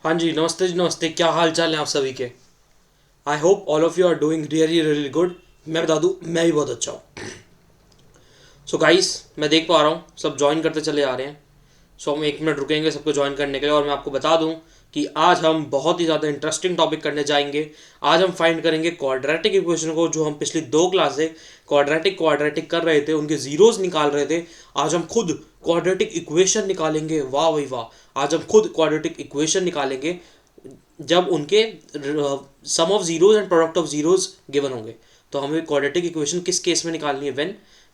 हाँ जी, नमस्ते। क्या हाल चाल है आप सभी के। I hope all of you are doing really really good. मैं बता दूँ, मैं भी बहुत अच्छा हूँ। सो गाइस, मैं देख पा रहा हूँ सब ज्वाइन करते चले आ रहे हैं। सो हम 1 मिनट रुकेंगे सबको ज्वाइन करने के लिए, और मैं आपको बता दूं कि आज हम बहुत ही ज़्यादा इंटरेस्टिंग टॉपिक करने जाएंगे। आज हम फाइंड करेंगे क्वाड्रेटिक इक्वेशन को, जो हम पिछली 2 क्लास से क्वाड्रेटिक क्वाड्रेटिक कर रहे थे, उनके जीरोस निकाल रहे थे। आज हम खुद क्वाड्रेटिक इक्वेशन निकालेंगे। वाह भाई वाह, आज हम खुद क्वाड्रेटिक इक्वेशन निकालेंगे जब उनके sum of zeros and product of zeros given होंगे। तो हमें क्वाड्रेटिक इक्वेशन किस केस में निकालनी है?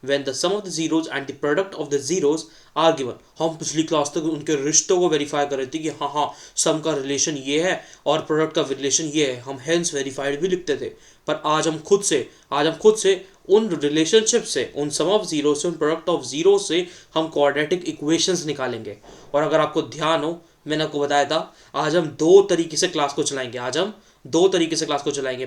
When the sum of the zeros and the product of the zeros are given. हम पिछली क्लास तक उनके रिश्तों को वेरीफाई कर रहे थे कि हाँ हाँ, सम का रिलेशन ये है और प्रोडक्ट का रिलेशन ये है। हम हेंस वेरीफाइड भी लिखते थे। पर आज हम खुद से उन रिलेशनशिप से, उन सम ऑफ जीरो से, उन प्रोडक्ट ऑफ जीरो से हम क्वाड्रेटिक इक्वेशंस निकालेंगे। और अगर आपको ध्यान हो, मैंने आपको बताया था आज हम दो तरीके से क्लास को चलाएंगे।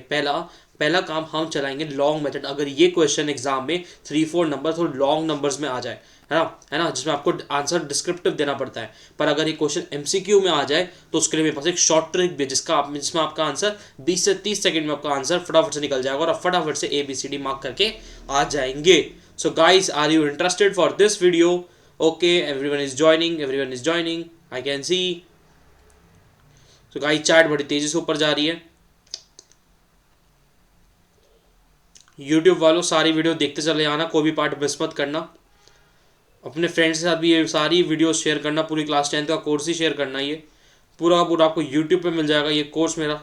पहला पहला काम हम चलाएंगे लॉन्ग मेथड। अगर ये क्वेश्चन एग्जाम में 3-4 नंबर थोड़े लॉन्ग नंबर्स में आ जाए, है ना, जिसमें आपको आंसर डिस्क्रिप्टिव देना पड़ता है, पर अगर ये क्वेश्चन एमसीक्यू में आ जाए तो उसके लिए मेरे पास एक शॉर्ट ट्रिक भी है, जिसमें आपका आंसर 20 से 30 सेकंड में आपका आंसर फटाफट से निकल जाएगा और आप फटाफट से ABCD मार्क करके आ जाएंगे। So guys, are you interested for this video? Okay, everyone is joining, I can see. तो गाइस, चैट बड़ी तेजी से ऊपर जा रही है। यूट्यूब वालों, सारी वीडियो देखते चले आना, कोई भी पार्ट मिस मत करना। अपने फ्रेंड्स के साथ भी ये सारी वीडियो शेयर करना। पूरी क्लास 10 का कोर्स ही शेयर करना। ये पूरा का पूरा आपको यूट्यूब पे मिल जाएगा ये कोर्स मेरा,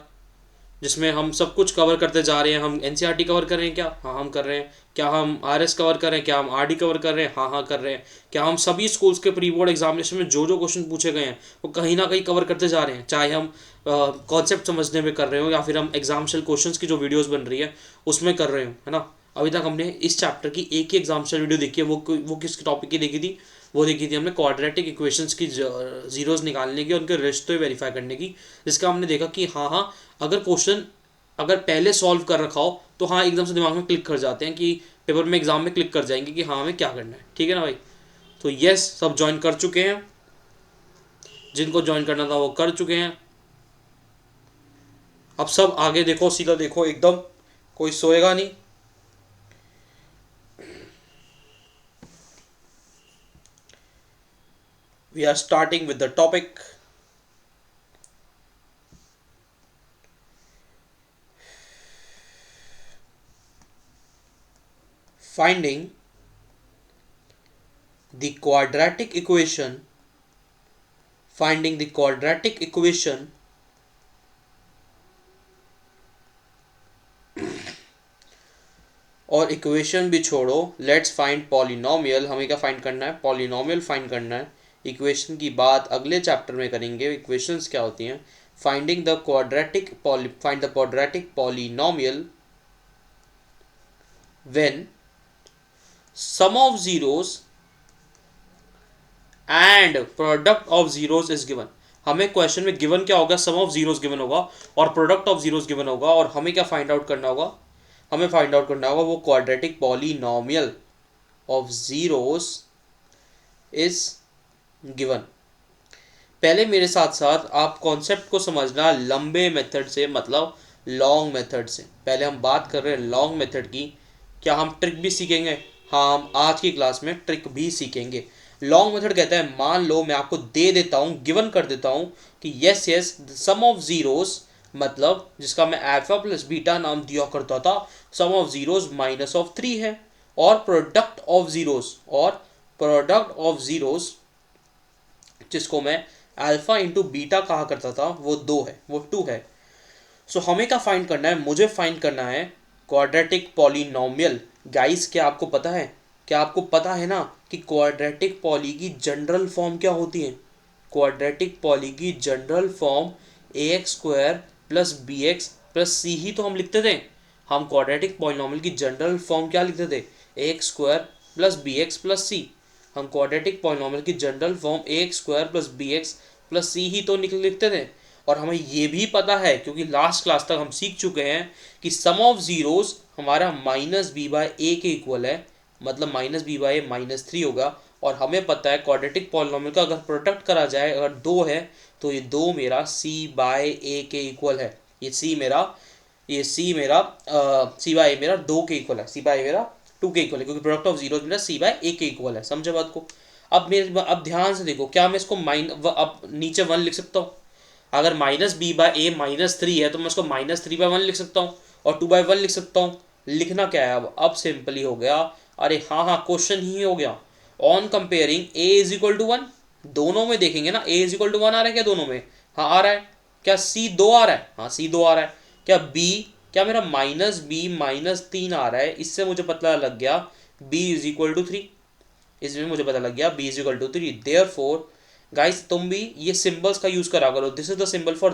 जिसमें हम सब कुछ कवर करते जा रहे हैं। हम NCERT कवर कर रहे हैं क्या? हाँ, हम कर रहे हैं। क्या हम RS कवर कर रहे हैं? क्या हम RD कवर कर रहे हैं? हाँ हाँ, कर रहे हैं। क्या हम सभी स्कूल्स के प्री बोर्ड एग्जामिनेशन में जो जो क्वेश्चन पूछे गए हैं वो कहीं ना कहीं कवर करते जा रहे हैं, चाहे हम कॉन्सेप्ट समझने में कर रहे हो या फिर हम एग्जाम शेल क्वेश्चन की जो वीडियोज़ बन रही है उसमें कर रहे हो, है ना। अभी तक हमने इस चैप्टर की एक ही एग्जाम शेल वीडियो देखी है। वो किस टॉपिक की देखी थी? वो देखी थी हमने क्वाड्रेटिक इक्वेशंस की जीरोस निकालने की, उनके रिश्ते वेरीफाई करने की। जिसका हमने देखा कि हाँ हाँ, अगर क्वेश्चन अगर पहले सॉल्व कर रखा हो तो हाँ, एकदम से दिमाग में क्लिक कर जाते हैं कि पेपर में एग्जाम में क्लिक कर जाएंगे कि हाँ, हमें क्या करना है। ठीक है ना भाई? तो यस, सब ज्वाइन कर चुके हैं। जिनको ज्वाइन करना था वो कर चुके हैं। अब सब आगे देखो, सीधा देखो एकदम, कोई सोएगा नहीं। We are starting with the topic. Finding the quadratic equation finding the quadratic equation और इक्वेशन भी छोड़ो, लेट्स फाइंड पॉलिनोमियल। हमें क्या फाइंड करना है? पॉलिनोमियल फाइंड करना है। इक्वेशन की बात अगले चैप्टर में करेंगे, इक्वेशंस क्या होती हैं। Find the quadratic polynomial when sum of zeros and product of zeros is given. हमें क्वेश्चन में गिवन क्या होगा? सम ऑफ जीरोस गिवन होगा और प्रोडक्ट ऑफ जीरोस गिवन होगा, और हमें क्या फाइंड आउट करना होगा? हमें फाइंड आउट करना होगा वो quadratic polynomial of zeros is given. पहले मेरे साथ साथ आप कॉन्सेप्ट को समझना लंबे मेथड से, मतलब लॉन्ग मेथड से। पहले हम बात कर रहे हैं लॉन्ग मेथड की। क्या हम ट्रिक भी सीखेंगे? हाँ, हम आज की क्लास में ट्रिक भी सीखेंगे। लॉन्ग मेथड कहता है, मान लो मैं आपको दे देता हूँ, गिवन कर देता हूँ कि yes yes sum of zeros, मतलब जिसका मैं अल्फा प्लस बीटा नाम दिया करता था, सम ऑफ जीरोस -3 है, और प्रोडक्ट ऑफ जीरोस जिसको मैं अल्फा इंटू बीटा कहा करता था वो 2 है, वो 2 है। सो हमें क्या फाइंड करना है? मुझे फाइंड करना है क्वाड्रेटिक पॉलिनोमियल। गाइस, क्या आपको पता है ना कि क्वाड्रेटिक पॉली की जनरल फॉर्म क्या होती है? क्वाड्रेटिक पॉली की general form ax² plus bx plus c ही तो हम लिखते थे। हम क्वाड्रेटिक पॉलिनोमियल की जनरल फॉर्म क्या लिखते थे? ax² plus bx plus c। हम क्वाड्रेटिक पॉलिनोमियल की general form ax² plus bx plus c ही तो लिखते थे। और हमें ये भी पता है, क्योंकि लास्ट क्लास तक हम सीख चुके हैं कि सम ऑफ जीरोस हमारा -b/a के इक्वल है, मतलब -b/a -3 होगा, और हमें पता है क्वाड्रेटिक पॉलिनोमियल का अगर प्रोडक्ट करा जाए, अगर 2 है तो ये 2 मेरा c बाय ए के इक्वल है। ये c मेरा c बाय ए मेरा 2 के इक्वल है, c बाय ए मेरा 2 के इक्वल है, क्योंकि प्रोडक्ट ऑफ जीरो मेरा c बाय ए के इक्वल है। समझे बात को? अब ध्यान से देखो, क्या मैं इसको अब नीचे 1 लिख सकता हूँ? अगर माइनस बी बाय ए -3 है तो मैं उसको -3/1 लिख सकता हूँ और 2/1 लिख सकता हूँ। लिखना क्या है अब सिंपली हो गया। अरे हाँ हाँ, क्वेश्चन ही हो गया। On comparing A is equal to 1, दोनों में देखेंगे ना, ए इज इक्वल टू 1 आ रहा है क्या दोनों में? हाँ आ रहा है। क्या सी 2 आ रहा है? हाँ सी 2 आ रहा है। क्या मेरा -3 आ रहा है? इससे मुझे पता लग गया b इज इक्वल टू 3। इसमें मुझे पता लग गया b is equal to 3। Therefore guys तुम भी ये सिंबल्स का यूज करा करो। This is the symbol for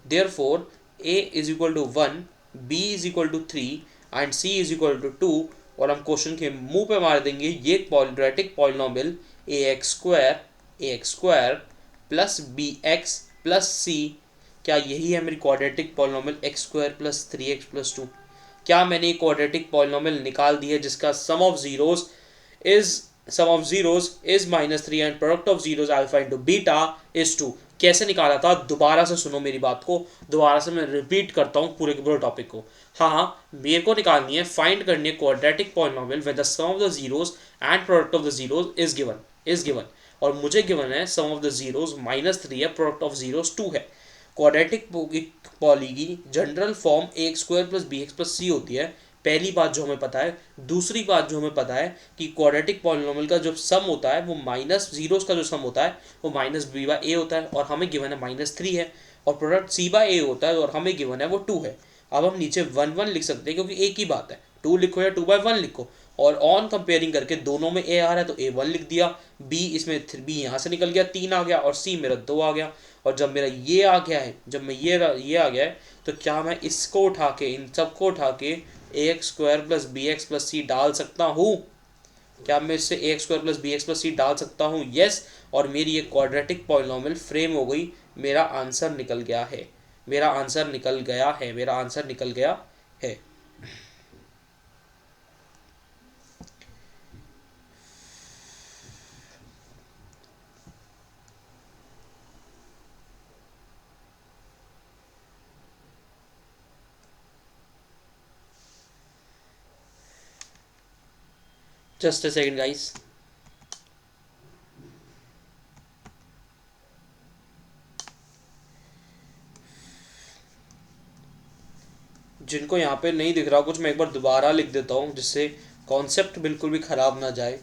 therefore a is equal to 1, b is equal to 3 and c is equal to 2। और हम क्वेश्चन के मुंह पे मार देंगे ये quadratic polynomial ax square plus bx plus c, क्या यही है मेरी quadratic polynomial x square plus 3x plus 2? क्या मैंने एक क्वाड्रेटिक पॉलिनोमियल निकाल दी है जिसका sum of zeros is -3 and product of zeros alpha into beta is 2? कैसे निकाला था? दोबारा से सुनो मेरी बात को, दोबारा से मैं रिपीट करता हूँ पूरे के पूरे टॉपिक को। हाँ, मेरे को निकालनी है, फाइंड करनी है quadratic polynomial with the sum of the zeros and product of the zeros is given. और मुझे गिवन है सम ऑफ द जीरोस -3 है, प्रोडक्ट ऑफ जीरोस 2 है। क्वाड्रेटिक पॉली की general form A square plus B X plus C होती है, पहली बात जो हमें पता है। दूसरी बात जो हमें पता है कि क्वाड्रेटिक पॉलिनोमियल का जो सम होता है वो माइनस जीरोस का जो सम होता है वो -b/a होता है, और हमें गिवन है -3 है। और प्रोडक्ट c/a होता है और हमें गिवन है वो 2 है। अब हम नीचे 1 लिख सकते हैं क्योंकि एक ही बात है, 2 लिखो या 2/1 लिखो। और ऑन कंपेयरिंग करके दोनों में a आ रहा है तो a 1 लिख दिया, b इसमें b यहाँ से निकल गया 3 आ गया, और c मेरा 2 आ गया। और जब मेरा ये आ गया है, जब मैं ये आ गया है, तो क्या मैं इसको उठा के, इन सबको उठा के ax square plus B X plus C डाल सकता हूँ? क्या मैं इससे ax square plus B X plus C डाल सकता हूँ? यस। और मेरी ये क्वाड्रेटिक पॉलिनोमियल फ्रेम हो गई। मेरा आंसर निकल गया है, मेरा आंसर निकल गया है, मेरा आंसर निकल गया है। Just a second guys। जिनको यहाँ पे नहीं दिख रहा कुछ, मैं एक बार दोबारा लिख देता हूँ जिससे कॉन्सेप्ट बिल्कुल भी ख़राब ना जाए,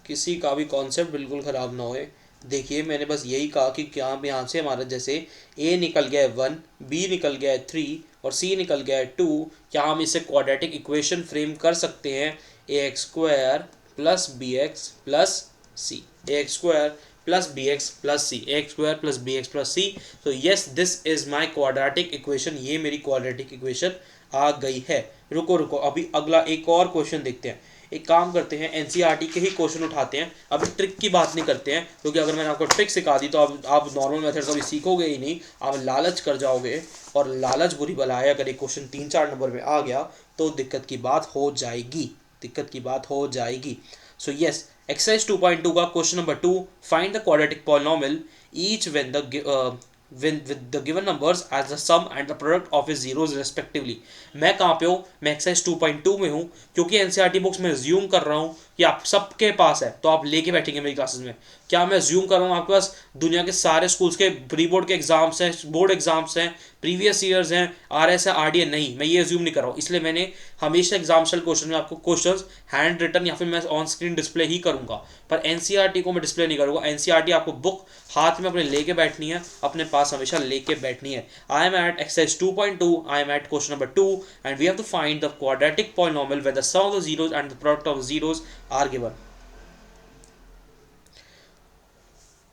किसी का भी कॉन्सेप्ट बिल्कुल ख़राब ना होए। देखिए मैंने बस यही कहा कि क्या यहाँ से हमारा जैसे a निकल गया है 1, b निकल गया है 3 और c निकल गया है 2, क्या हम इसे क्वाड्रेटिक इक्वेशन फ्रेम कर सकते हैं? ax square plus B X plus C, ax square plus B X plus C, ax square plus B X plus C. तो yes, this is my quadratic equation. ये मेरी क्वाड्रेटिक इक्वेशन आ गई है। रुको रुको, अभी अगला एक और क्वेश्चन देखते हैं। एक काम करते हैं, एनसीईआरटी के ही क्वेश्चन उठाते हैं, अभी ट्रिक की बात नहीं करते हैं, क्योंकि अगर मैंने आपको ट्रिक सिखा दी तो अब आप नॉर्मल मेथड कभी सीखोगे ही नहीं, आप लालच कर जाओगे, और लालच बुरी बला है। अगर एक क्वेश्चन 3-4 नंबर में आ गया तो दिक्कत की बात हो जाएगी, दिक्कत की बात हो जाएगी। सो यस, एक्सरसाइज 2.2 का question number 2, find the quadratic polynomial each when the with the given numbers as the sum and the product of its zeros respectively। मैं कहाँ पे हूँ? मैं एक्सरसाइज 2.2 में हूँ, क्योंकि एनसीईआरटी बुक्स में ज्यूम कर रहा हूँ कि आप सबके पास है तो आप लेके बैठेंगे मेरी क्लासेस में। क्या मैं ज्यूम कर रहा हूँ आपके पास दुनिया के सारे स्कूल्स के प्री बोर्ड के एग्जाम्स हैं, बोर्ड एग्जाम्स हैं, प्रीवियस ईयर्स हैं, RS है, RD है? नहीं, मैं ये ज्यूम नहीं कर रहा हूँ। इसलिए मैंने हमेशा एग्जाम्शल क्वेश्चन में आपको क्वेश्चंस हैंड रिटन या फिर मैं ऑन स्क्रीन डिस्प्ले ही करूँगा, पर एनसीईआरटी को मैं डिस्प्ले नहीं करूँगा। एनसीईआरटी आपको बुक हाथ में अपने लेके बैठनी है, अपने पास हमेशा लेके बैठनी है। I am at exercise 2.2, I am at question number 2 and we have to find the quadratic polynomial when the sum of the zeros and the product of zeros are given.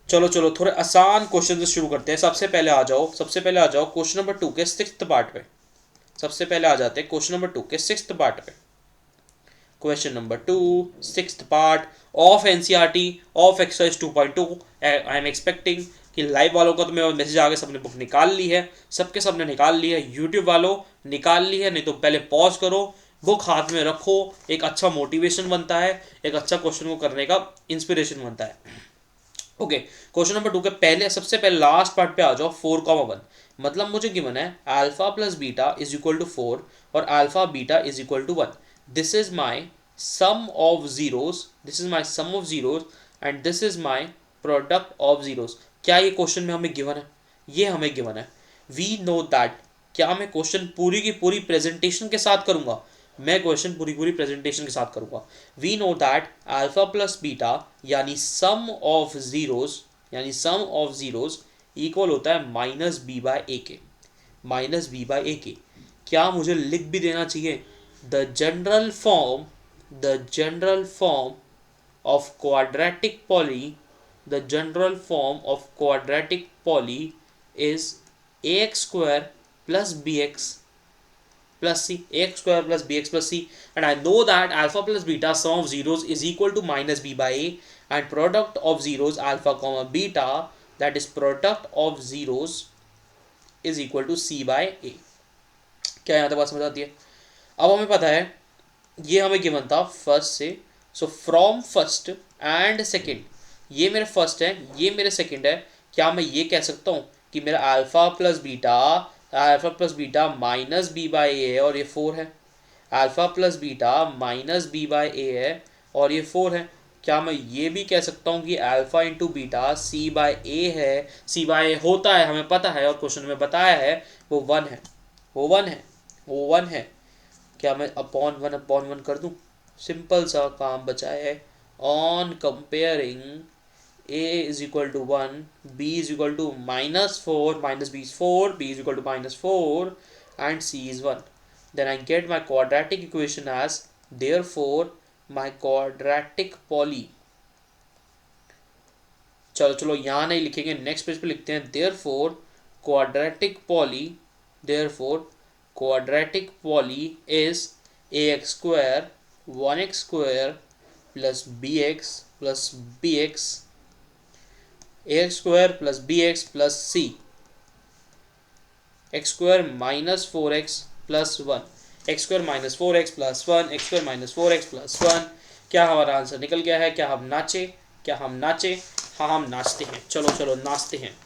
चलो चलो थोड़े आसान क्वेश्चन से शुरू करते हैं। सबसे पहले आ जाओ क्वेश्चन नंबर 2 के 6th पार्ट पे। सबसे पहले आ जाते हैं क्वेश्चन नंबर 2 के 6th पार्ट पे। Question number 2 6th part of NCERT of exercise 2.2। I am expecting कि लाइव वालों का तो मेरा मैसेज आ गया, सबने बुक निकाल ली है, सबने निकाल ली है। यूट्यूब वालों निकाल ली है, नहीं तो पहले पॉज करो, बुक हाथ में रखो, एक अच्छा मोटिवेशन बनता है, एक अच्छा क्वेश्चन को करने का इंस्पिरेशन बनता है। ओके, क्वेश्चन नंबर 2 के पहले सबसे पहले लास्ट पार्ट पे आ जाओ। 4,1 मतलब मुझे गिवन है alpha plus beta is equal to 4 और alpha beta is equal to 1। This is my sum of zeros, this is my sum of zeros and this is my product of zeros. क्या ये question में हमें given है? ये हमें given है। We know that. क्या मैं क्वेश्चन पूरी की पूरी प्रेजेंटेशन के साथ करूंगा? मैं क्वेश्चन पूरी पूरी प्रेजेंटेशन के साथ करूंगा। We know that alpha plus beta यानी सम ऑफ जीरोस, यानी सम ऑफ जीरोस इक्वल होता है माइनस बी बाय ए के, माइनस बी बाय ए के। क्या मुझे लिख भी देना चाहिए? The general form, the general form of quadratic poly, the general form of quadratic poly is ax square plus bx plus c, ax square plus bx plus c, and I know that alpha plus beta sum of zeros is equal to minus b by a, and product of zeros alpha comma beta, that is product of zeros is equal to c by a। क्या यहाँ तक बात समझ आती है? अब हमें पता है ये हमें गिवन था फर्स्ट से, so from first and second, ये मेरे फर्स्ट है, ये मेरे सेकेंड है। क्या मैं ये कह सकता हूँ कि मेरा alpha plus beta minus B by A है और ये 4 है, alpha plus beta minus B by A है और ये 4 है। क्या मैं ये भी कह सकता हूँ कि alpha into beta C by A है? सी बाई ए होता है, हमें पता है और क्वेश्चन में बताया है वो 1 है, वो 1 है, वो 1 है। क्या मैं अपॉन वन कर दूं? सिंपल सा काम बचा है। On comparing a is equal to 1, b is equal to minus 4, minus b is 4, b is equal to minus 4 and c is 1, then I get my quadratic equation as therefore my quadratic poly, चलो यहाँ नहीं लिखेंगे, next page पे लिखते हैं therefore quadratic poly, therefore quadratic poly is ax square 1x square plus bx ax square plus bx plus c, x square minus 4x plus 1, x square minus 4x plus 1, x square minus 4x plus 1। क्या हमारा answer निकल गया है? क्या हम नाचे? क्या हम नाचे? हाँ हम नाचते हैं, चलो नाचते हैं।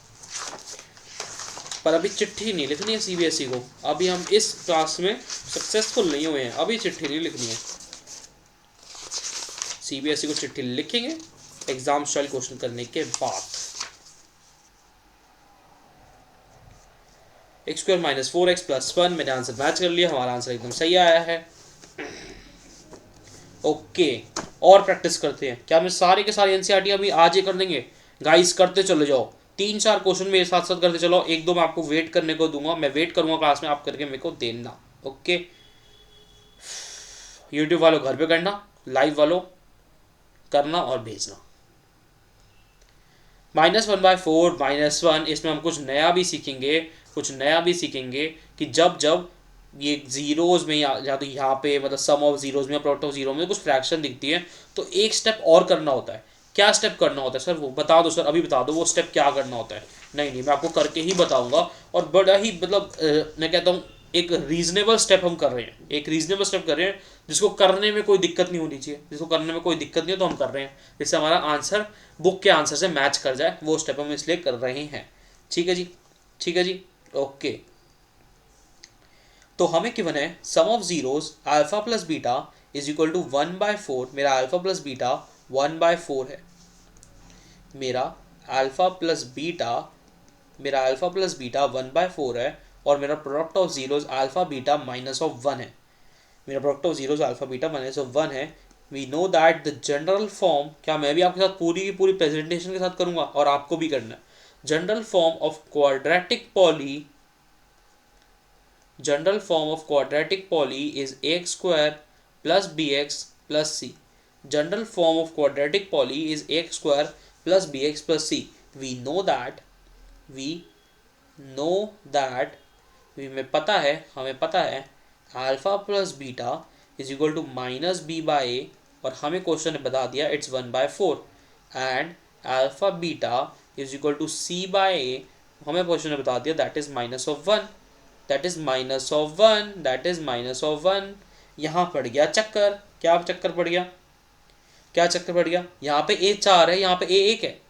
पर अभी चिट्ठी नहीं लिखनी है सीबीएसई को, अभी हम इस क्लास में सक्सेसफुल नहीं हुए हैं, अभी चिट्ठी नहीं लिखनी है। सीबीएसई को चिट्ठी लिखेंगे एग्जाम स्टाइल क्वेश्चन करने के बाद। X square minus 4x plus 1, मैंने आंसर मैच कर लिया, हमारा आंसर एकदम सही आया है। ओके, और प्रैक्टिस करते हैं। क्या मैं सारे के सारे एनसीईआरटी अभी आज ही कर देंगे? गाइस करते चले जाओ, 3-4 क्वेश्चन मेरे साथ साथ करते चलो, 1-2 मैं आपको वेट करने को दूंगा, मैं वेट करूंगा क्लास में, आप करके मेरे को देना। ओके, यूट्यूब वालों घर पे करना, लाइव वालों करना और भेजना। -1/4 -1, इसमें हम कुछ नया भी सीखेंगे, कुछ नया भी सीखेंगे कि जब जब ये जीरोज में या तो यहाँ पे मतलब सम ऑफ जीरोज में या प्रोडक्ट ऑफ जीरो में कुछ फ्रैक्शन दिखती है तो एक स्टेप और करना होता है। क्या स्टेप करना होता है सर? वो बता दो सर, अभी बता दो वो स्टेप क्या करना होता है। नहीं मैं आपको करके ही बताऊंगा, और बड़ा ही मतलब मैं कहता हूँ एक रीजनेबल स्टेप हम कर रहे हैं, एक रीजनेबल स्टेप कर रहे हैं जिसको करने में कोई दिक्कत नहीं होनी चाहिए, जिसको करने में कोई दिक्कत नहीं हो तो हम कर रहे हैं, जिससे हमारा आंसर बुक के आंसर से मैच कर जाए, वो स्टेप हम इसलिए कर रहे हैं। ठीक है जी, ठीक है जी, ओके। तो हमें गिवन है sum of zeros alpha plus beta is equal to 1/4, मेरा अल्फा प्लस बीटा 1/4 है, मेरा अल्फा प्लस बीटा 1/4 है, और मेरा product of zeros alpha beta minus of 1 है, मेरा product of zeros alpha beta minus of 1 है। We know that the general form, क्या मैं भी आपके साथ पूरी की पूरी प्रेजेंटेशन के साथ करूंगा और आपको भी करना है। General form of quadratic poly, general form of quadratic poly is ax square plus bx plus c, general form of quadratic poly is ax square plus bx plus c। we know that हमें पता है alpha plus beta is equal to minus B by A, और हमें question ने बता दिया it's 1/4, and alpha beta is equal to C by A, हमें question ने बता दिया that is minus of 1, that is minus of 1, यहाँ पड़ गया चक्कर। क्या चक्कर पड़ गया? क्या चक्कर पड़ गया? यहाँ पे ए 4 है, यहाँ पे ए 1 है।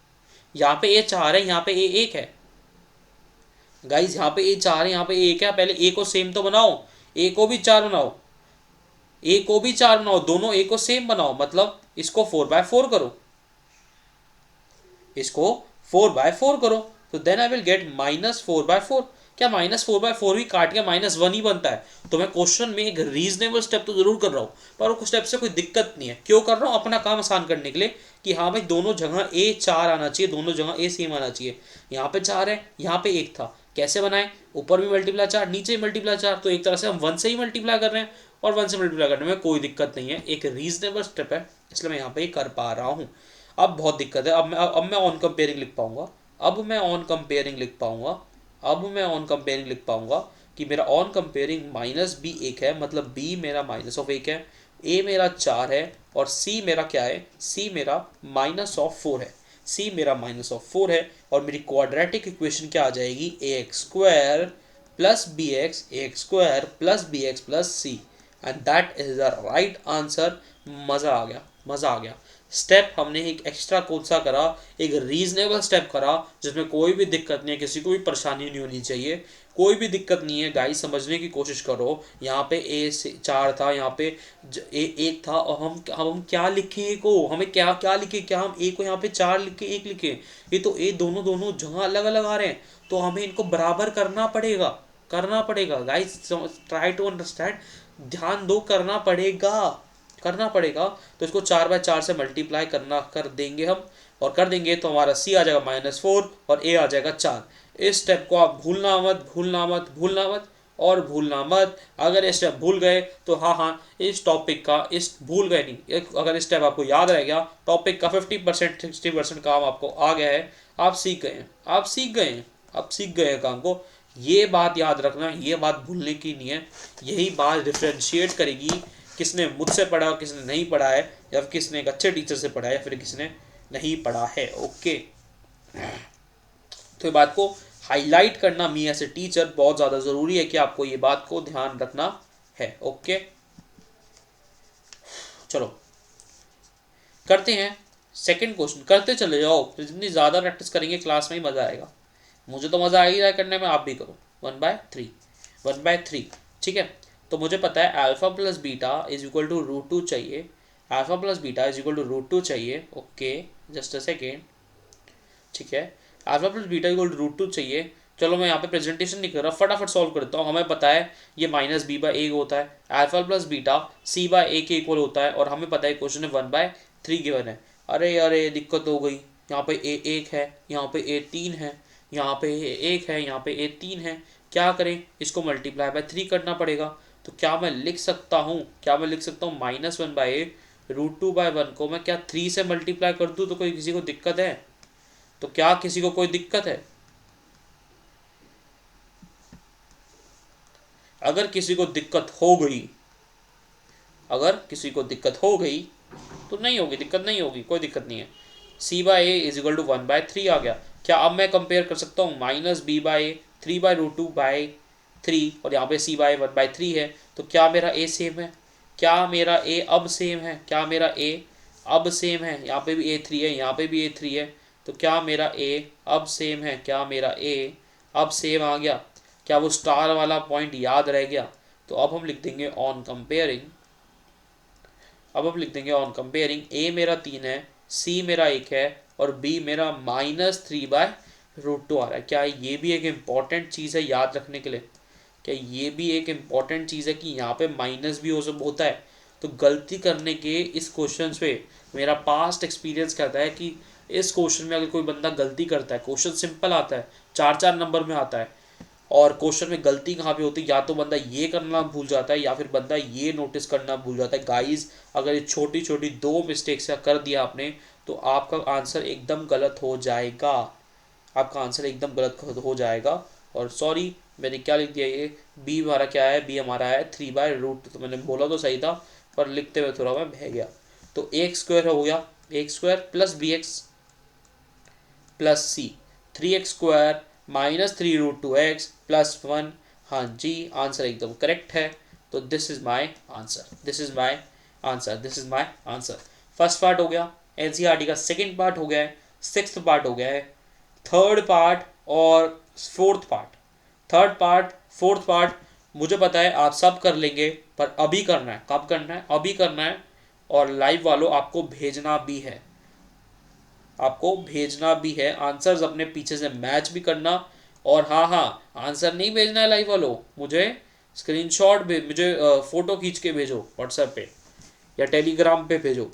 यहाँ पे ए 4 है, यहाँ पे ए 1 है। गाइज यहाँ पे ए 4 है, यहाँ पे ए 1 है। पहले ए को सेम तो बनाओ, ए को भी 4 बनाओ, ए को भी 4 बनाओ, दोनों ए को सेम बनाओ। मतलब इसको 4/4 करो, इसको 4/4 करो, तो देन आई विल गेट -4/4। क्या -4/4 भी काट के -1 ही बनता है? तो मैं क्वेश्चन में एक रीजनेबल स्टेप तो जरूर कर रहा हूँ, पर उस स्टेप से कोई दिक्कत नहीं है। क्यों कर रहा हूँ? अपना काम आसान करने के लिए कि हाँ भाई दोनों जगह ए 4 आना चाहिए, दोनों जगह ए सेम आना चाहिए। यहाँ पे 4 है, यहाँ पे 1 था, कैसे बनाए? ऊपर भी मल्टीप्लाई 4, नीचे मल्टीप्लाई 4, तो एक तरह से हम 1 से ही मल्टीप्लाई कर रहे हैं और 1 से मल्टीप्लाई करने में कोई दिक्कत नहीं है। एक रीजनेबल स्टेप है, इसलिए मैं यहाँ पे कर पा रहा हूँ। अब बहुत दिक्कत है, अब मैं ऑन कंपेयरिंग लिख पाऊंगा, अब मैं ऑन कंपेयरिंग लिख पाऊंगा, अब मैं ऑन कंपेयरिंग लिख पाऊंगा कि मेरा ऑन कंपेयरिंग -b 1 है, मतलब b मेरा -1 है, a मेरा 4 है और c मेरा क्या है? c मेरा -4 है, c मेरा -4 है। और मेरी क्वाड्रेटिक इक्वेशन क्या आ जाएगी? ax² plus bx plus c, and that is the right answer. मज़ा आ गया, मज़ा आ गया। स्टेप हमने एक एक्स्ट्रा कौन सा करा? एक रीजनेबल स्टेप करा, जिसमें कोई भी दिक्कत नहीं है, किसी को भी परेशानी नहीं होनी चाहिए, कोई भी दिक्कत नहीं है। गाइस समझने की कोशिश करो, यहाँ पे ए 4 था, यहाँ पे ए 1 था, और हम क्या लिखें? ए को हमें क्या क्या लिखे? क्या हम ए को यहाँ पे 4 लिखे, 1 लिखे? ये तो ए दोनों दोनों जगह अलग अलग आ रहे हैं, तो हमें इनको बराबर करना पड़ेगा, करना पड़ेगा। गाइस ट्राई टू अंडरस्टैंड, ध्यान दो, करना पड़ेगा, करना पड़ेगा। तो इसको 4/4 से मल्टीप्लाई करना कर देंगे हम, और कर देंगे तो हमारा c आ जाएगा -4 और a आ जाएगा 4। इस स्टेप को आप भूलना मत, भूलना मत, भूलना मत और भूलना मत। अगर ये स्टेप भूल गए तो हाँ, इस टॉपिक का, इस भूल गए नहीं, अगर इस स्टेप आपको याद रह गया, टॉपिक का 50% 60% काम आपको आ गया है, आप सीख गए हैं, आप सीख गए हैं, आप सीख गए हैं काम को। ये बात याद रखना, ये बात भूलने की नहीं है। यही बात डिफ्रेंशिएट करेगी किसने मुझसे पढ़ा और किसने नहीं पढ़ा है, या फिर किसने एक अच्छे टीचर से पढ़ा है या फिर किसने नहीं पढ़ा है। ओके, तो ये बात को हाईलाइट करना मी एज ए टीचर बहुत ज़्यादा ज़रूरी है कि आपको ये बात को ध्यान रखना है। ओके, चलो करते हैं सेकंड क्वेश्चन, करते चले जाओ, जितनी ज़्यादा प्रैक्टिस करेंगे क्लास में ही मज़ा आएगा। मुझे तो मज़ा आ ही रहा है करने में, आप भी करो। 1/3, 1/3, ठीक है। तो मुझे पता है alpha plus beta is equal to √2 चाहिए, alpha plus beta is equal to √2 चाहिए। ओके, जस्ट अ सेकेंड, ठीक है। Alpha plus beta equal to √2 चाहिए। चलो मैं यहाँ पे प्रेजेंटेशन नहीं कर रहा, फटाफट सॉल्व करता हूँ। हमें पता है ये -b/a होता है, अल्फा प्लस बीटा c/a के इक्वल होता है, और हमें पता है क्वेश्चन में 1/3 गिवन है। अरे अरे दिक्कत हो गई, यहाँ पे a 1 है, यहाँ पे a 3 है, यहाँ पे a 1 है, यहाँ पे a 3 है। क्या करें? इसको ×3 करना पड़ेगा। तो क्या मैं लिख सकता हूँ, क्या मैं लिख सकता हूँ -1/a √2/1 को मैं क्या 3 से मल्टीप्लाई कर दूँ? तो कोई किसी को दिक्कत है? तो क्या किसी को कोई दिक्कत है? अगर किसी को दिक्कत हो गई, अगर किसी को दिक्कत हो गई तो नहीं होगी, दिक्कत नहीं होगी, कोई दिक्कत नहीं है। c/a इज इक्वल टू 1/3 आ गया। क्या अब मैं कंपेयर कर सकता हूँ -b/a 3/√2/3 और यहाँ पे c/a 1/3 है, तो क्या मेरा a सेम है? क्या मेरा a अब सेम है? क्या मेरा a अब सेम है? यहाँ पे भी a3 है, यहाँ पे भी a3 है, तो क्या मेरा a अब सेम है? क्या मेरा a अब सेम आ गया? क्या वो स्टार वाला पॉइंट याद रह गया? तो अब हम लिख देंगे ऑन कंपेयरिंग, अब हम लिख देंगे ऑन कंपेयरिंग, a मेरा 3 है, c मेरा 1 है और b मेरा -3/√2 आ रहा है। क्या ये भी एक इम्पॉर्टेंट चीज़ है याद रखने के लिए? क्या ये भी एक इम्पॉर्टेंट चीज़ है कि यहाँ पे माइनस भी होता है? तो गलती करने के इस क्वेश्चन पे मेरा पास्ट एक्सपीरियंस कहता है कि इस क्वेश्चन में अगर कोई बंदा गलती करता है, क्वेश्चन सिंपल आता है, 4-4 नंबर में आता है, और क्वेश्चन में गलती कहाँ पे होती है? या तो बंदा ये करना भूल जाता है या फिर बंदा ये नोटिस करना भूल जाता है। गाइस अगर ये छोटी छोटी 2 मिस्टेक्स कर दिया आपने तो आपका आंसर एकदम गलत हो जाएगा, आपका आंसर एकदम गलत हो जाएगा। और सॉरी मैंने क्या लिख दिया, ये बी हमारा क्या है? बी हमारा है 3/√2। तो मैंने बोला तो सही था पर लिखते हुए थोड़ा मैं बह गया। तो a² हो गया, a² plus bx plus c, 3x² -3√2x plus 1। हाँ जी, आंसर एकदम करेक्ट है। तो this is my answer, this is my answer, this is my answer. First part हो गया एनसीईआरटी का, सेकेंड पार्ट हो गया है, सिक्स्थ पार्ट हो गया है, थर्ड पार्ट और fourth part. Third part fourth part मुझे पता है आप सब कर लेंगे, पर अभी करना है। कब करना है? अभी करना है। और लाइव वालों आपको भेजना भी है, आपको भेजना भी है आंसर्स, अपने पीछे से मैच भी करना। और हाँ हाँ, आंसर नहीं भेजना है लाइव वालों, मुझे स्क्रीनशॉट भेज, मुझे फोटो खींच के भेजो व्हाट्सएप पे या टेलीग्राम पे भेजो।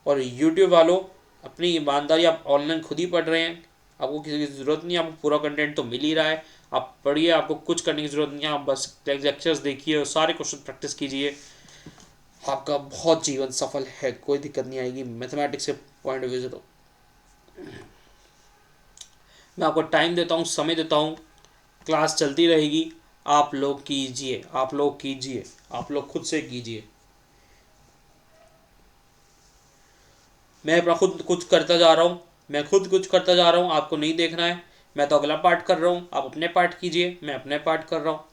और यूट्यूब वालों, अपनी ईमानदारी, आप ऑनलाइन खुद ही पढ़ रहे हैं, आपको किसी की ज़रूरत नहीं है, आपको पूरा कंटेंट तो मिल ही रहा है। आप पढ़िए, आपको कुछ करने की ज़रूरत नहीं है, आप बस लेक्चर्स देखिए और सारे क्वेश्चन प्रैक्टिस कीजिए, आपका बहुत जीवन सफल है, कोई दिक्कत नहीं आएगी मैथमेटिक्स के पॉइंट ऑफ व्यू से। तो मैं आपको टाइम देता हूँ, समय देता हूँ, क्लास चलती रहेगी, आप लोग कीजिए, आप लोग कीजिए, आप लोग खुद से कीजिए। मैं अपना खुद कुछ करता जा रहा हूँ, मैं खुद कुछ करता जा रहा हूँ, आपको नहीं देखना है। मैं तो अगला पार्ट कर रहा हूँ, आप अपने पार्ट कीजिए, मैं अपने पार्ट कर रहा हूँ।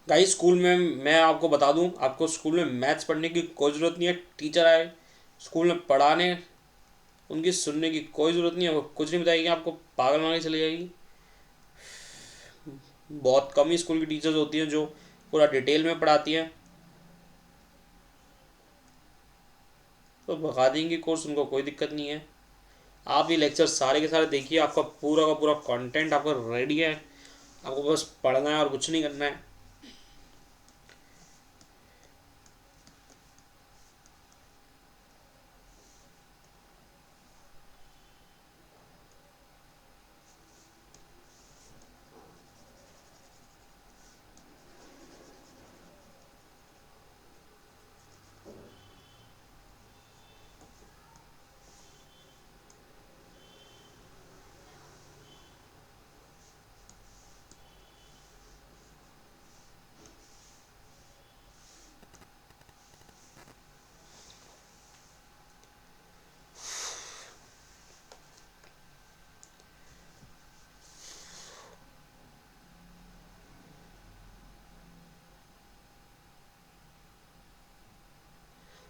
गाइस स्कूल में मैं आपको बता दूं, आपको स्कूल में मैथ्स पढ़ने की कोई ज़रूरत नहीं है। टीचर आए स्कूल में पढ़ाने, उनकी सुनने की कोई ज़रूरत नहीं है, वो कुछ नहीं बताएगी, आपको पागल बना के चली जाएगी। बहुत कम ही स्कूल की टीचर्स होती हैं जो पूरा डिटेल में पढ़ाती हैं, तो भगा देंगे कोर्स, उनको कोई दिक्कत नहीं है। आप ये लेक्चर सारे के सारे देखिए, आपका पूरा का पूरा कंटेंट आपका रेडी है, आपको बस पढ़ना है और कुछ नहीं करना है।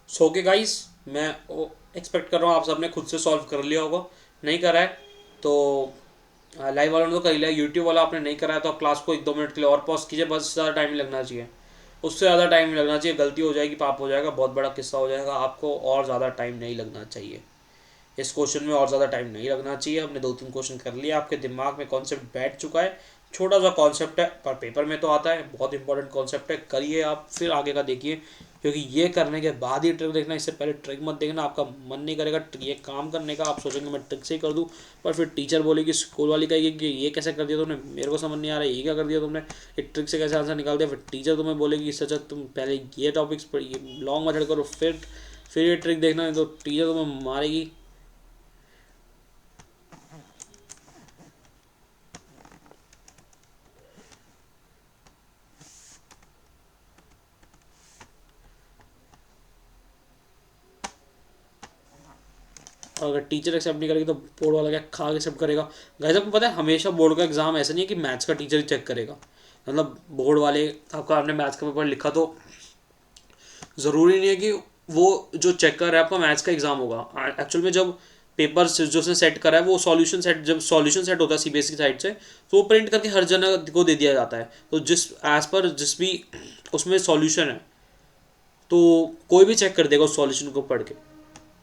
सो के गाइस, मैं एक्सपेक्ट कर रहा हूँ आप सबने खुद से सॉल्व कर लिया होगा। नहीं करा है तो लाइव वालों ने तो कर लिया, यूट्यूब वाला आपने नहीं करा है तो आप क्लास को 1-2 मिनट के लिए और पॉज कीजिए, बस ज़्यादा टाइम नहीं लगना चाहिए, उससे ज़्यादा टाइम नहीं लगना चाहिए। गलती हो जाएगी, पाप हो जाएगा, बहुत बड़ा किस्सा हो जाएगा, आपको और ज़्यादा टाइम नहीं लगना चाहिए। इस क्वेश्चन में और ज़्यादा टाइम नहीं लगना चाहिए। हमने 2-3 क्वेश्चन कर लिया, आपके दिमाग में कॉन्सेप्ट बैठ चुका है। छोटा सा कॉन्सेप्ट है पर पेपर में तो आता है, बहुत इंपॉर्टेंट कॉन्सेप्ट है, करिए आप, फिर आगे का देखिए, क्योंकि ये करने के बाद ही ट्रिक देखना, इससे पहले ट्रिक मत देखना, आपका मन नहीं करेगा ये काम करने का, आप सोचेंगे मैं ट्रिक से ही कर दूँ, पर फिर टीचर बोलेगी, स्कूल वाली कहेगी कि ये कैसे कर दिया तुमने, मेरे को समझ नहीं आ रहा है, ये क्या कर दिया तुमने, एक ट्रिक से कैसे आंसर निकाल दिया। फिर टीचर तुम्हें बोलेगी इससे अच्छा तुम पहले ये टॉपिक्स पढ़िए, लॉन्ग मेथड करो, फिर ये ट्रिक देखना है, तो टीचर तुम्हें मारेगी। और अगर टीचर एक्सेप्ट नहीं करेगी तो बोर्ड वाला क्या खा के एक्सेप्ट करेगा। गाइस आपको पता है हमेशा बोर्ड का एग्जाम ऐसा नहीं है कि मैथ्स का टीचर ही चेक करेगा, मतलब बोर्ड वाले, आपका आपने मैथ्स का पेपर लिखा तो ज़रूरी नहीं है कि वो जो चेक कर रहा है आपका मैथ्स का एग्ज़ाम होगा। एक्चुअल में जब पेपर जो उसने सेट करा है वो सॉल्यूशन सेट, जब सॉल्यूशन सेट होता है सीबीएसई की साइड से तो वो प्रिंट करके हर जगह को दे दिया जाता है। तो जिस एज पर जिस भी उसमें सॉल्यूशन है तो कोई भी चेक कर देगा उस सॉल्यूशन को पढ़ के।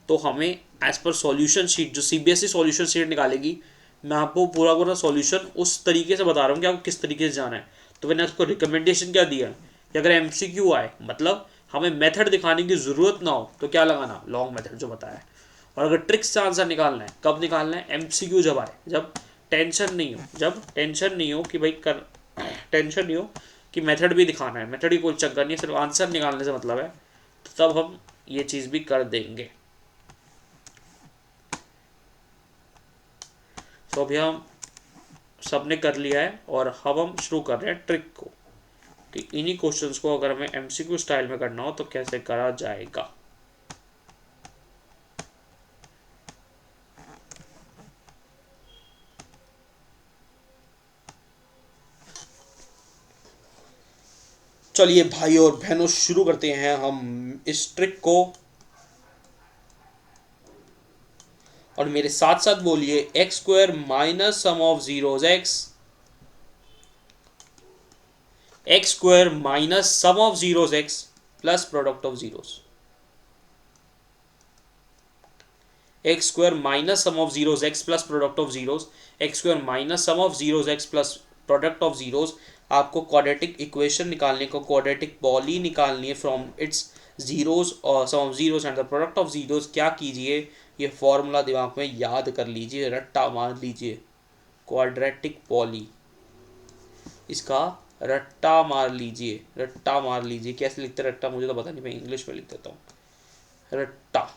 तो हमें एज पर सॉल्यूशन शीट, जो सीबीएसई सॉल्यूशन शीट निकालेगी, मैं आपको पूरा पूरा सॉल्यूशन उस तरीके से बता रहा हूँ कि आपको किस तरीके से जाना है। तो मैंने आपको रिकमेंडेशन क्या दिया कि अगर एमसीक्यू आए, मतलब हमें मेथड दिखाने की ज़रूरत ना हो, तो क्या लगाना, लॉन्ग मेथड जो बताया है। और अगर ट्रिक्स से आंसर निकालना है, कब निकालना है, एमसीक्यू जब आए, जब टेंशन नहीं हो, जब टेंशन नहीं हो कि भाई कर टेंशन नहीं हो कि मेथड भी दिखाना है, मेथड की कोई चक्कर नहीं है, सिर्फ आंसर निकालने से मतलब है, तो तब हम ये चीज़ भी कर देंगे। तो अभी हम सबने कर लिया है और अब हम शुरू कर रहे हैं ट्रिक को, कि इन्हीं क्वेश्चंस को अगर हमें एमसीक्यू स्टाइल में करना हो तो कैसे करा जाएगा। चलिए भाई और बहनों शुरू करते हैं हम इस ट्रिक को, और मेरे साथ साथ बोलिए x square minus sum of zeros x square minus sum of zeros x plus product of zeros. X square minus sum of zeros x plus product of zeros, x square minus sum of zeros x plus product of zeros. आपको quadratic equation निकालने को, quadratic poly निकालनी है from its zeros और sum of zeros and the product of zeros. क्या कीजिए, ये formula दिमाग में याद कर लीजिए, रट्टा मार लीजिए, क्वाड्रेटिक पॉली, इसका रट्टा मार लीजिए, रट्टा मार लीजिए। कैसे लिखते रट्टा मुझे तो पता नहीं, मैं इंग्लिश में लिख देता हूँ। रट्टा,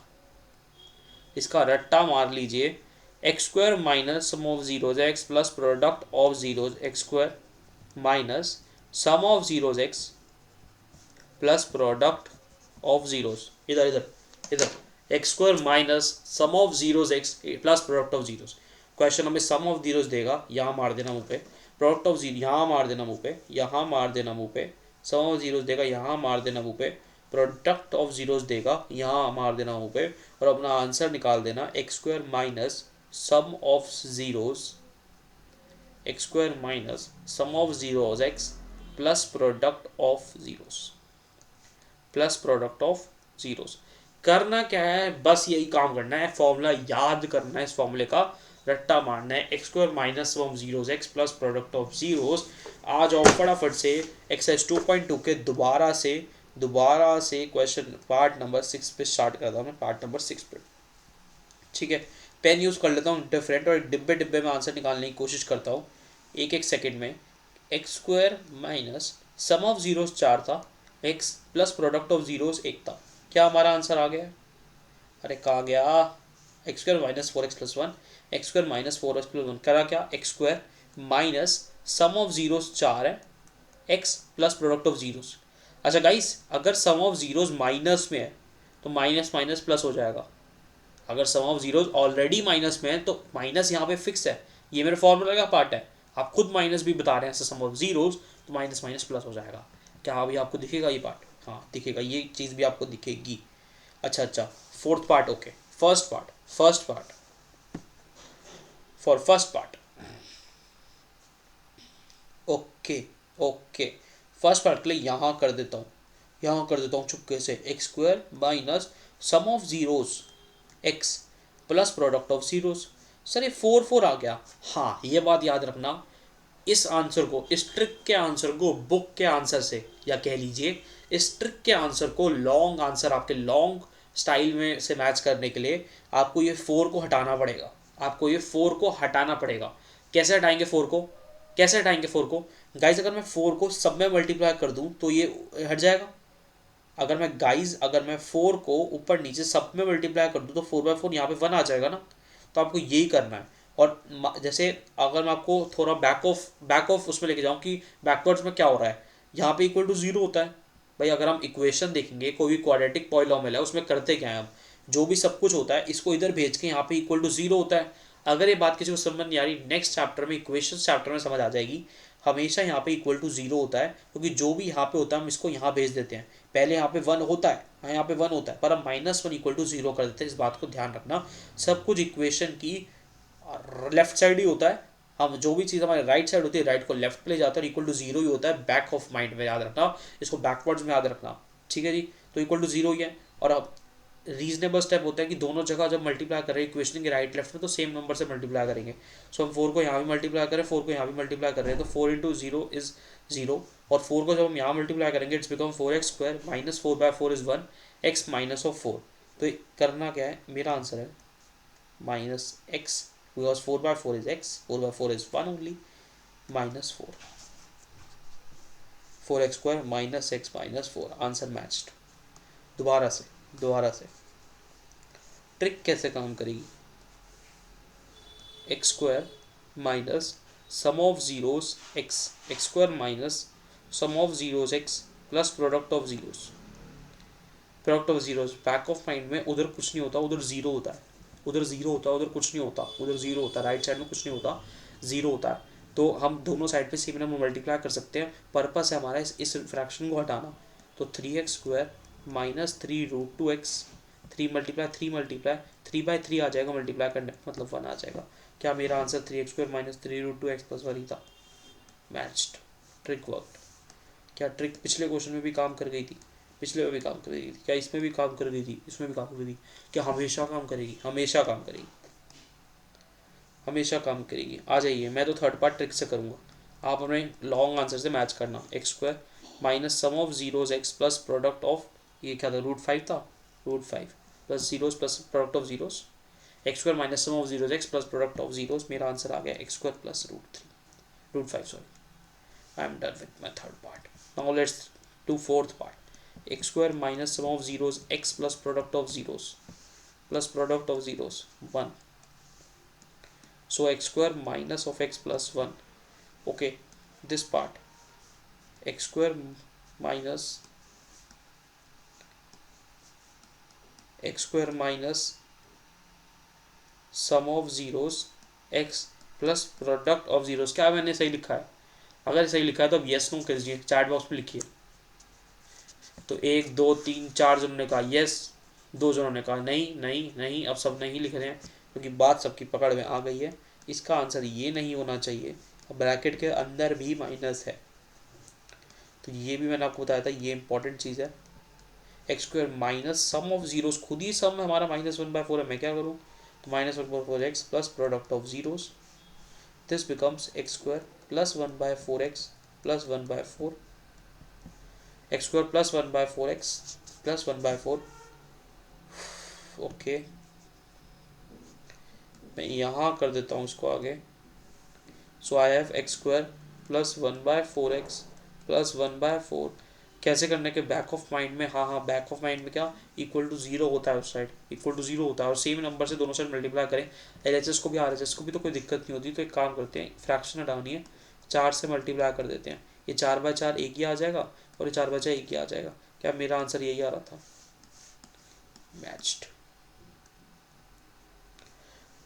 इसका रट्टा मार लीजिए, x square minus sum of zeros x plus product of zeros x square minus sum of zeros x plus product of zeros. इधर इधर इधर x square minus sum of zeros x plus product of zeros. Question हमें सम of zeros देगा, यहाँ मार देना मुँह पे, प्रोडक्ट ऑफ जीरो यहाँ मार देना मुँह पे, यहाँ मार देना मुँह पे, सम ऑफ जीरोज देगा, यहाँ मार देना मुँह पे, प्रोडक्ट ऑफ जीरोज देगा, यहाँ मार देना मुँह पे, और अपना आंसर निकाल देना, x square minus sum of zeros, x square minus sum of zeros x plus product of zeros, plus product of zeros. करना क्या है, बस यही काम करना है, फॉर्मूला याद करना है, इस फॉर्मूले का रट्टा मारना है, x square minus sum of zeros x plus product of zeros. आ जाओ फटाफट से एक्सरसाइज 2.2 के दोबारा से क्वेश्चन पार्ट नंबर 6 पे स्टार्ट करता हूँ मैं, पार्ट नंबर 6 पे, ठीक है। पेन यूज़ कर लेता हूँ डिफरेंट, और डिब्बे डिब्बे में आंसर निकालने की कोशिश करता हूँ एक एक सेकेंड में। X square minus sum of zeros 4 था, x plus product of zeros 1 था। क्या हमारा आंसर आ गया? अरे कहाँ गया? X square minus 4x plus 1, x square minus 4x plus 1 करा क्या, x square minus sum of zeros 4 है, x plus product of zeros. अच्छा गाइस, अगर सम ऑफ जीरोज माइनस में है तो माइनस माइनस प्लस हो जाएगा। अगर सम ऑफ जीरोज ऑलरेडी माइनस में है तो माइनस यहाँ पे फिक्स है, ये मेरे फॉर्मूला का पार्ट है। आप खुद माइनस भी बता रहे हैं सम ऑफ जीरोज, तो माइनस माइनस प्लस हो जाएगा। क्या अभी आपको दिखेगा ये पार्ट? हाँ दिखेगा, ये चीज़ भी आपको दिखेगी। अच्छा, fourth part, okay, first part for first part, okay first part के लिए यहाँ कर देता हूँ चुपके से, x square minus sum of zeros x plus product of zeros. Sir ये 4 आ गया। हाँ ये बात याद रखना, इस आंसर को, इस ट्रिक के आंसर को बुक के आंसर से, या कह लीजिए इस ट्रिक के आंसर को लॉन्ग आंसर, आपके लॉन्ग स्टाइल में से मैच करने के लिए आपको ये 4 को हटाना पड़ेगा। कैसे हटाएंगे 4 को? गाइज अगर मैं 4 को सब में मल्टीप्लाई कर दूं तो ये हट जाएगा। अगर मैं 4 को ऊपर नीचे सब में मल्टीप्लाई कर दूं तो 4/4 यहाँ पे 1 आ जाएगा ना। तो आपको यही करना है। और जैसे अगर मैं आपको थोड़ा बैक ऑफ उसमें लेके जाऊँ कि बैकवर्ड्स में क्या हो रहा है, यहाँ पे इक्वल टू 0 होता है भाई। अगर हम इक्वेशन देखेंगे, कोई भी क्वाड्रेटिक पॉलिनॉमियल है, उसमें करते क्या है हम, जो भी सब कुछ होता है इसको इधर भेज के यहाँ पे इक्वल टू 0 होता है। अगर ये बात किसी को समझ नहीं आ रही, नेक्स्ट चैप्टर में, इक्वेशन चैप्टर में समझ आ जाएगी। हमेशा यहाँ पे इक्वल टू 0 होता है, क्योंकि जो भी यहाँ पे होता है हम इसको यहाँ भेज देते हैं। पहले यहाँ पे 1 होता है, यहाँ पे 1 होता है, पर हम -1 इक्वल टू 0 कर देते हैं। इस बात को ध्यान रखना, सब कुछ इक्वेशन की लेफ्ट साइड ही होता है। हम जो भी चीज़ हमारे राइट साइड होती है, राइट को लेफ्ट पे ले जाता है, इक्वल टू 0 ही होता है। बैक ऑफ माइंड में याद रखना, इसको बैकवर्ड्स में याद रखना, ठीक है जी। तो इक्वल टू 0 ही है। और अब रीजनेबल स्टेप होता है कि दोनों जगह जब मल्टीप्लाई कर रहे हैं इक्वेशन के राइट लेफ्ट में, तो सेम नंबर से मल्टीप्लाई करेंगे। सो हम 4 को यहाँ भी मल्टीप्लाई करें, 4 को यहाँ भी मल्टीप्लाई कर रहे हैं, तो 4 इंटू 0 इज 0। और 4 को जब हम यहाँ मल्टीप्लाई करेंगे, it's become 4x² minus 4/4 is 1, x minus of 4। तो करना क्या है, मेरा आंसर है minus x, because 4/4 is x, 4/4 is 1 only, minus 4, 4x² minus x minus 4। Answer matched. दोबारा से ट्रिक कैसे काम करेगी, x² minus sum of zeros x² minus sum of zeros x plus product of zeros. Back of mind में उधर कुछ नहीं होता, उधर 0 होता है, उधर 0 होता है, उधर कुछ नहीं होता, उधर 0 होता है, राइट साइड में कुछ नहीं होता, 0 होता है। तो हम दोनों साइड पे सेम नंबर मल्टीप्लाई कर सकते हैं। पर्पस है हमारा इस फ्रैक्शन को हटाना। तो 3x² माइनस 3√2x, 3 मल्टीप्लाई 3/3 आ जाएगा, मल्टीप्लाई करने मतलब 1 आ जाएगा। क्या मेरा answer 3x² minus 3√2x plus 1 ही था? Matched, trick worked. क्या ट्रिक पिछले क्वेश्चन में भी काम कर गई थी? पिछले में भी काम कर गई थी। क्या इसमें भी काम कर गई थी? इसमें भी काम कर गई थी। क्या हमेशा काम करेगी? हमेशा काम करेगी, हमेशा काम करेगी। आ जाइए, मैं तो थर्ड पार्ट ट्रिक से करूँगा, आप अपने लॉन्ग आंसर से मैच करना। x² minus sum of zeros x plus product of, ये क्या था, √5 था, √5 plus zeros plus product of zeros, x² minus sum of zeros x plus product of zeros. मेरा आंसर आ गया x² plus √5, sorry. I am done with my third part. Now let's do fourth part. x² minus sum of zeros x plus product of zeros plus product of zeros 1. So x² minus of x plus 1. Okay, this part, x² minus sum of zeros x plus product of zeros. क्या मैंने सही लिखा है? अगर सही लिखा है तो अब यस नो कर दीजिए, चैट बॉक्स में लिखिए। तो 1 2 3 4 जनों ने कहा यस, 2 जनों ने कहा नहीं नहीं नहीं। अब सब नहीं लिख रहे हैं क्योंकि बात सबकी पकड़ में आ गई है। इसका आंसर ये नहीं होना चाहिए। ब्रैकेट के अंदर भी माइनस है, तो ये भी मैंने आपको बताया था, ये इंपॉर्टेंट चीज़ है। x² minus sum of zeros, खुद ही सम हमारा -1/4 है, मैं क्या करूँ? तो -1/4x plus product of zeros, this becomes x² plus 1/4x plus 1/4, x² plus 1/4x plus 1/4। Okay, मैं यहाँ कर देता हूँ इसको आगे। So I have x² plus 1/4x plus 1/4। कैसे करने के, बैक ऑफ माइंड में, हाँ बैक ऑफ माइंड में क्या, इक्वल टू 0 होता है, उस साइड इक्वल टू 0 होता है, और सेम नंबर से दोनों साइड मल्टीप्लाई करें। LHS को भी RHS को भी तो कोई दिक्कत नहीं होती। तो एक काम करते हैं, फ्रैक्शन हटानी है, 4 से मल्टीप्लाई कर देते हैं। ये 4/4 एक ही आ जाएगा और ये 4/4 एक ही आ जाएगा। क्या मेरा आंसर यही आ रहा था? Matched,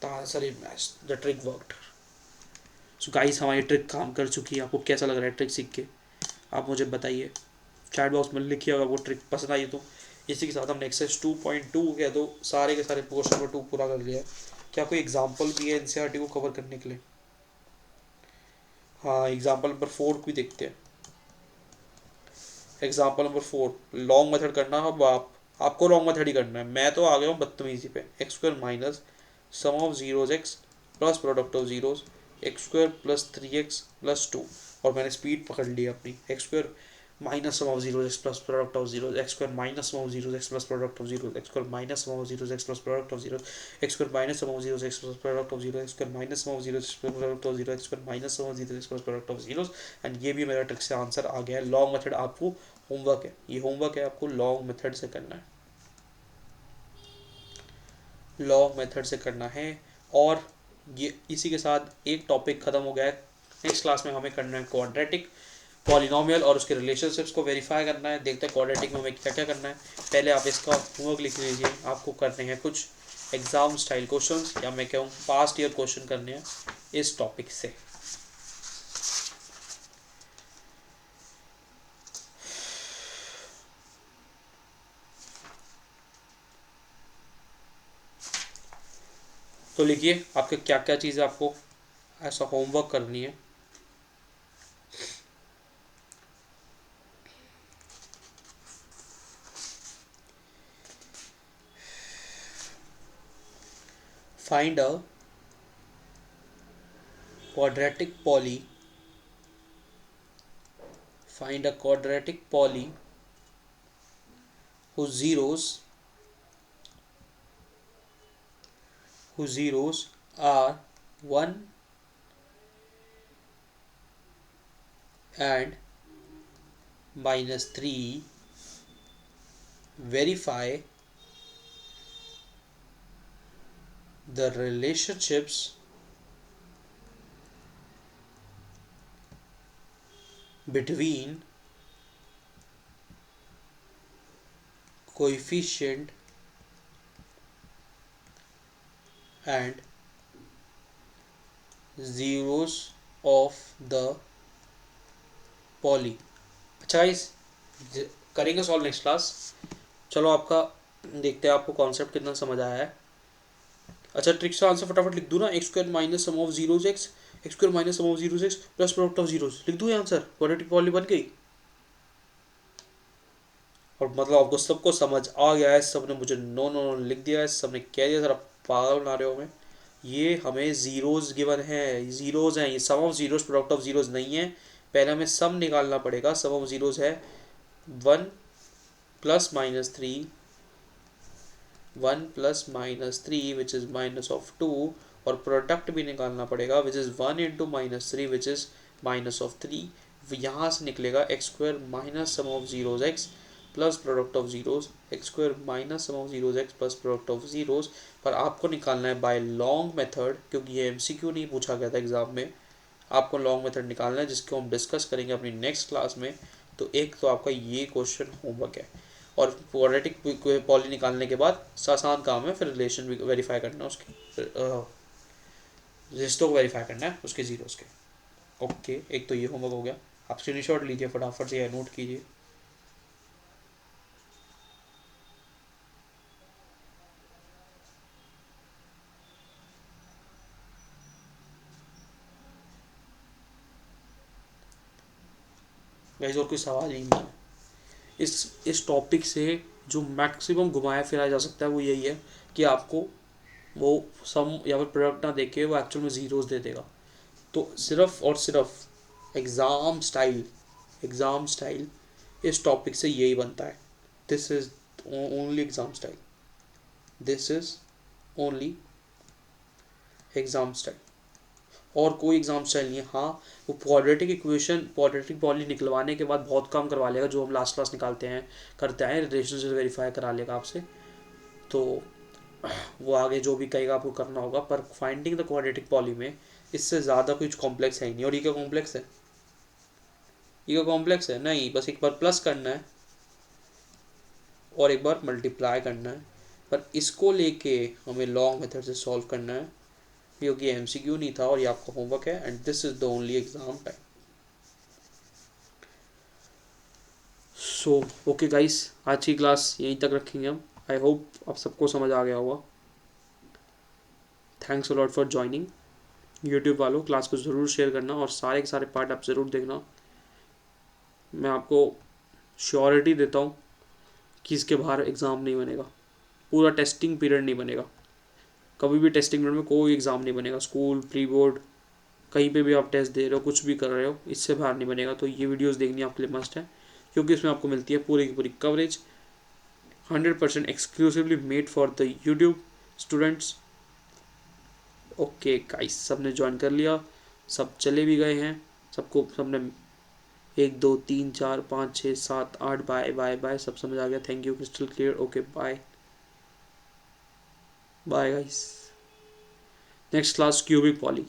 the answer is matched, the trick worked. So guys, हमारी ट्रिक काम कर चुकी है। आपको कैसा लग रहा है ट्रिक सीख के? आप मुझे बताइए, चैट बॉक्स में लिखिए अगर वो ट्रिक पसंद आई तो। इसी के साथ हमने एक्सरसाइज 2.2 किया, तो सारे के सारे पोर्शन नंबर 2 पूरा कर लिया है। क्या कोई एग्जाम्पल भी है NCERT को कवर करने के लिए? हाँ, एग्जाम्पल नंबर 4 भी देखते हैं। एग्जाम्पल नंबर 4, लॉन्ग मेथड करना। अब आपको लॉन्ग मेथड ही करना है, मैं तो आ गया हूँ बदतमीजी पे। x² minus sum of zeros x plus product of zeros, x² plus 3x plus 2। और मैंने स्पीड पकड़ ली अपनी। x² minus sum of zeros x plus product of zeros, x² minus sum of zeros x plus product of zeros, x² minus sum of zeros x plus product of zeros, x² minus sum of zeros x plus product of zeros, x² minus sum of zeros x plus product of zeros, x² minus sum of zeros x plus product of zeros. And ये भी मेरा trick से answer आ गया है। Long method आपको homework है, ये homework है, आपको लॉन्ग मेथड से करना है, लॉन्ग मेथड से करना है। और ये इसी के साथ एक टॉपिक खत्म हो गया है। नेक्स्ट क्लास में हमें करना है क्वाड्रेटिक पॉलिनोमियल और उसके रिलेशनशिप्स को वेरीफाई करना है। देखते हैं क्वाड्रेटिक में हमें क्या क्या करना है। पहले आप इसका होमवर्क लिख लीजिए। आपको करने हैं कुछ एग्जाम स्टाइल क्वेश्चंस, या मैं कहूँ पास्ट ईयर क्वेश्चन करने हैं इस टॉपिक से। तो लिखिए आपके क्या क्या चीज़ें आपको ऐसा होमवर्क करनी है। Find a quadratic poly find a quadratic poly whose zeros are 1 and -3. Verify the relationships between coefficient and zeros of the poly। अच्छा गाइस, करेंगे सॉल्व नेक्स्ट क्लास। चलो आपका देखते हैं आपको कॉन्सेप्ट कितना समझ आया है। अच्छा ट्रिक्स का आंसर फटाफट लिख दूँ ना, x square minus sum of zeros x, x square minus sum of zeros x plus product of zeros, लिख दूँ ये आंसर, क्वाड्रेटिक पॉली बन गई। और मतलब आपको सबको समझ आ गया है, सबने मुझे नो नो नो लिख दिया है, सबने कह दिया सर आप पागल बना रहे हो हमें। ये हमें जीरोज गिवन है, जीरोज हैं ये, sum of zeros product of zeros नहीं है। पहले हमें सम निकालना पड़ेगा। सम ऑफ जीरोज है 1 plus -3, 1 plus -3 which is minus of 2, और प्रोडक्ट भी निकालना पड़ेगा which is 1 into -3 which is minus of 3। यहाँ से निकलेगा x square minus sum of zeros x plus product of zeros, x square minus sum of zeros x plus product of zeros. पर आपको निकालना है बाय लॉन्ग मेथड, क्योंकि ये MCQ नहीं पूछा गया था एग्जाम में। आपको लॉन्ग मेथड निकालना है जिसको हम डिस्कस करेंगे अपनी नेक्स्ट क्लास में। तो एक तो आपका ये क्वेश्चन होमवर्क है, और क्वाड्रेटिक पॉली निकालने के बाद आसान काम है, फिर रिलेशन भी वेरीफाई करना है उसके, रिश्तों को वेरीफाई करना है उसके जीरोस के। ओके, एक तो ये होमवर्क हो गया। आप स्क्रीनशॉट लीजिए फटाफट से या नोट कीजिए। गाइस और कोई सवाल नहीं है। इस टॉपिक से जो मैक्सिमम घुमाया फिराया जा सकता है वो यही है कि आपको वो सम या फिर प्रोडक्ट ना देके वो एक्चुअल में जीरोस दे देगा। तो सिर्फ और सिर्फ एग्ज़ाम स्टाइल इस टॉपिक से यही बनता है। This is only exam style, this is only exam style, और कोई एग्जाम स्टाइल नहीं है। हाँ, वो क्वाड्रेटिक इक्वेशन क्वाड्रेटिक पॉली निकलवाने के बाद बहुत कम करवा लेगा, जो हम लास्ट क्लास निकालते हैं करते हैं, रिलेशनशिप वेरीफाई करा लेगा आपसे। तो वो आगे जो भी कहेगा आपको करना होगा, पर फाइंडिंग द क्वाड्रेटिक पॉली में इससे ज़्यादा कुछ कॉम्प्लेक्स है ही नहीं। और ये क्या कॉम्प्लेक्स है, ये कॉम्प्लेक्स है नहीं, बस एक बार प्लस करना है और एक बार मल्टीप्लाई करना है। पर इसको लेके हमें लॉन्ग मेथड से सॉल्व करना है, क्योंकि एमसीक्यू नहीं था और ये आपका होमवर्क है, and this is the only exam time. So okay guys, आज की क्लास यहीं तक रखेंगे हम। आई होप आप सबको समझ आ गया होगा। Thanks a lot for joining. YouTube वालों क्लास को ज़रूर शेयर करना और सारे के सारे पार्ट आप ज़रूर देखना। मैं आपको श्योरिटी देता हूँ कि इसके बाहर एग्ज़ाम नहीं बनेगा, पूरा टेस्टिंग पीरियड नहीं बनेगा। कभी भी टेस्टिंग पीरियड में कोई एग्ज़ाम नहीं बनेगा, स्कूल प्री बोर्ड कहीं पे भी आप टेस्ट दे रहे हो, कुछ भी कर रहे हो, इससे बाहर नहीं बनेगा। तो ये वीडियोस देखनी आपके लिए मस्ट है, क्योंकि इसमें आपको मिलती है पूरी की पूरी coverage 100% exclusively made for the YouTube students. Okay guys, सबने ज्वाइन कर लिया, सब चले भी गए हैं, सबने 1 2 3 4 5 6 7 8 बाय बाय बाय, सब समझ आ गया। Thank you, crystal clear. Okay bye bye guys. Next class cubic poly.